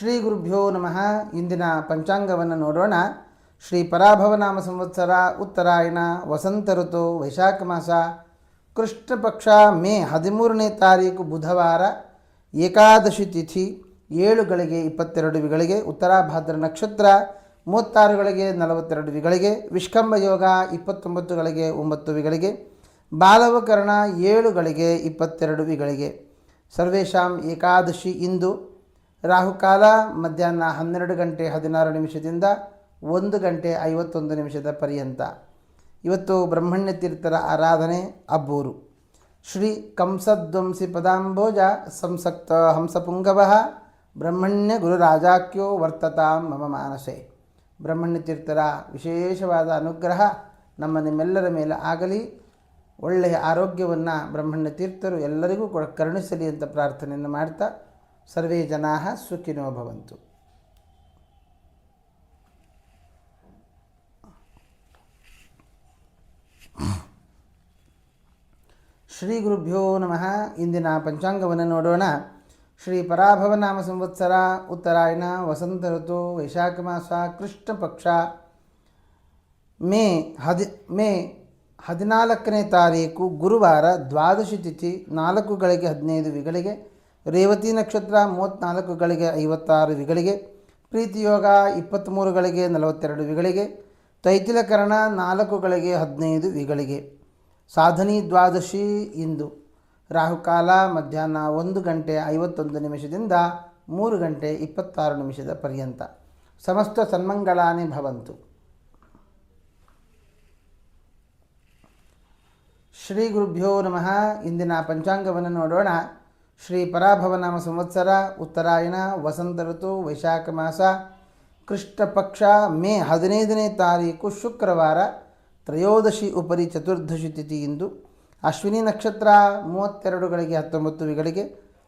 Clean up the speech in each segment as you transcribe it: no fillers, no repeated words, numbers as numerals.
ಶ್ರೀ ಗುರುಭ್ಯೋ ನಮಃ. ಇಂದಿನ ಪಂಚಾಂಗವನ್ನು ನೋಡೋಣ. ಶ್ರೀ ಪರಾಭವನಾಮ ಸಂವತ್ಸರ ಉತ್ತರಾಯಣ ವಸಂತ ಋತು ವೈಶಾಖ ಮಾಸ ಕೃಷ್ಣ ಪಕ್ಷ ಮೇ 13ನೇ ತಾರೀಕು ಬುಧವಾರ ಏಕಾದಶಿ ತಿಥಿ 7 ಗಳಿಗೆ 22 ವಿಗಳಿಗೆ, ಉತ್ತರಾಭಾದ್ರ ನಕ್ಷತ್ರ 36 ಗಳಿಗೆ 42 ವಿಗಳಿಗೆ, ವಿಷ್ಕಂಭ ಯೋಗ 29 ಗಳಿಗೆ 9 ವಿಗಳಿಗೆ, ಬಾಲವಕರಣ 7 ಗಳಿಗೆ 22 ವಿಗಳಿಗೆ. ಸರ್ವೇಷಾಂ ಏಕಾದಶಿ ಇಂದು. ರಾಹುಕಾಲ ಮಧ್ಯಾಹ್ನ 12 ಗಂಟೆ 16 ನಿಮಿಷದಿಂದ 1 ಗಂಟೆ 51 ನಿಮಿಷದ ಪರ್ಯಂತ. ಇವತ್ತು ಬ್ರಹ್ಮಣ್ಯ ತೀರ್ಥರ ಆರಾಧನೆ ಅಬ್ಬೂರು. ಶ್ರೀ ಕಂಸಧ್ವಂಸಿ ಪದಾಂಬೋಜ ಸಂಸಕ್ತ ಹಂಸಪುಂಗವ ಬ್ರಹ್ಮಣ್ಯ ಗುರುರಾಜಾಖ್ಯೋ ವರ್ತತಾಂ ಮಮ ಮಾನಸೆ. ಬ್ರಹ್ಮಣ್ಯ ತೀರ್ಥರ ವಿಶೇಷವಾದ ಅನುಗ್ರಹ ನಿಮ್ಮೆಲ್ಲರ ಮೇಲೆ ಆಗಲಿ. ಒಳ್ಳೆಯ ಆರೋಗ್ಯವನ್ನು ಬ್ರಹ್ಮಣ್ಯ ತೀರ್ಥರು ಎಲ್ಲರಿಗೂ ಕೂಡ ಕರುಣಿಸಲಿ ಅಂತ ಪ್ರಾರ್ಥನೆಯನ್ನು ಮಾಡ್ತಾ, ಸರ್ವೇ ಜನಾಃ ಸುಖಿನೋ ಭವಂತು. ಶ್ರೀ ಗುರುಭ್ಯೋ ನಮಃ. ಇಂದಿನ ಪಂಚಾಂಗವನ್ನು ನೋಡೋಣ. ಶ್ರೀ ಪರಾಭವನಾಮ ಸಂವತ್ಸರ ಉತ್ತರಾಯಣ ವಸಂತ ಋತು ವೈಶಾಖ ಮಾಸ ಕೃಷ್ಣ ಪಕ್ಷ ಮೇ 14ನೇ ತಾರೀಕು ಗುರುವಾರ ದ್ವಾದಶಿ ತಿಥಿ 4 ಗಳಿಗೆ 15 ವಿಗಳಿಗೆ, ರೇವತಿ ನಕ್ಷತ್ರ 34 ಗಳಿಗೆ 56 ವಿಗಳಿಗೆ, ಪ್ರೀತಿಯೋಗ 23 ಗಳಿಗೆ 42 ವಿಗಳಿಗೆ, ತೈತಿಲಕರಣ 4 ಗಳಿಗೆ 15 ವಿಗಳಿಗೆ. ಸಾಧನಿ ದ್ವಾದಶಿ ಇಂದು. ರಾಹುಕಾಲ ಮಧ್ಯಾಹ್ನ 1 ಗಂಟೆ 51 ನಿಮಿಷದಿಂದ 3 ಗಂಟೆ 26 ನಿಮಿಷದ ಪರ್ಯಂತ. ಸಮಸ್ತ ಸನ್ಮಂಗಳಾನಿ ಭವಂತು. ಶ್ರೀ ಗುರುಭ್ಯೋ ನಮಃ. ಇಂದಿನ ಪಂಚಾಂಗವನ್ನು ನೋಡೋಣ. ಶ್ರೀ ಪರಾಭವನಾಮ ಸಂವತ್ಸರ ಉತ್ತರಾಯಣ ವಸಂತ ಋತು ವೈಶಾಖ ಮಾಸ ಕೃಷ್ಣ ಪಕ್ಷ ಮೇ 15ನೇ ತಾರೀಕು ಶುಕ್ರವಾರ ತ್ರಯೋದಶಿ ಉಪರಿ ಚತುರ್ದಶಿ ತಿಥಿ ಇಂದು. ಅಶ್ವಿನಿ ನಕ್ಷತ್ರ 32 ಗಳಿಗೆ 19 ವಿಗಳಿಗೆ,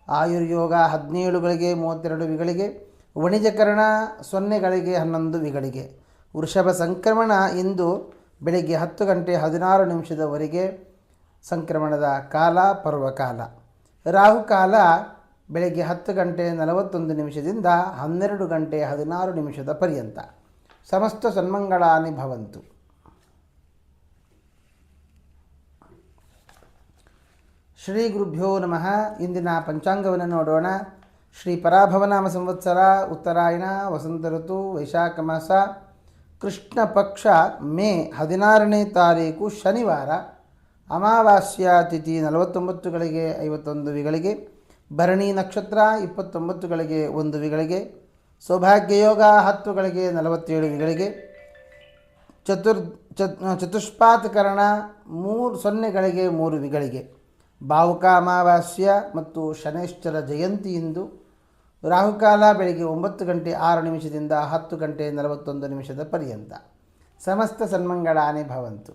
ಆಯುರ್ಯೋಗ 17 ಗಳಿಗೆ 32 ವಿಗಳಿಗೆ, ವಣಿಜಕರಣ 0 ಗಳಿಗೆ 11 ವಿಗಳಿಗೆ. ವೃಷಭ ಸಂಕ್ರಮಣ ಇಂದು ಬೆಳಗ್ಗೆ 10 ಗಂಟೆ 16 ನಿಮಿಷದವರೆಗೆ ಸಂಕ್ರಮಣದ ಕಾಲ ಪರ್ವಕಾಲ. ರಾಹುಕಾಲ ಬೆಳಗ್ಗೆ 10 ಗಂಟೆ 41 ನಿಮಿಷದಿಂದ 12 ಗಂಟೆ 16 ನಿಮಿಷದ ಪರ್ಯಂತ. ಸಮಸ್ತ ಸನ್ಮಂಗಳಾನಿ ಭವಂತು. ಶ್ರೀ ಗುರುಭ್ಯೋ ನಮಃ. ಇಂದಿನ ಪಂಚಾಂಗವನ್ನು ನೋಡೋಣ. ಶ್ರೀ ಪರಾಭವನಾಮ ಸಂವತ್ಸರ ಉತ್ತರಾಯಣ ವಸಂತ ಋತು ವೈಶಾಖ ಮಾಸ ಕೃಷ್ಣ ಪಕ್ಷ ಮೇ 16ನೇ ತಾರೀಕು ಶನಿವಾರ, ಅಮಾವಾಸ್ಯ ತಿಥಿ 49 ಗಳಿಗೆ 51 ವಿಗಳಿಗೆ, ಭರಣಿ ನಕ್ಷತ್ರ 29 ಗಳಿಗೆ 1 ವಿಗಳಿಗೆ, ಸೌಭಾಗ್ಯಯೋಗ 10 ಗಳಿಗೆ 47 ವಿಗಳಿಗೆ, ಚತುಷ್ಪಾತಕರಣ 0 ಗಳಿಗೆ 3 ವಿಗಳಿಗೆ. ಭಾವುಕ ಅಮಾವಾಸ್ಯ ಮತ್ತು ಶನೈಶ್ಚರ ಜಯಂತಿ ಇಂದು. ರಾಹುಕಾಲ ಬೆಳಗ್ಗೆ 9 ಗಂಟೆ 6 ನಿಮಿಷದಿಂದ 10 ಗಂಟೆ 41 ನಿಮಿಷದ ಪರ್ಯಂತ. ಸಮಸ್ತ ಸನ್ಮಂಗಳಾನಿ ಭವಂತು.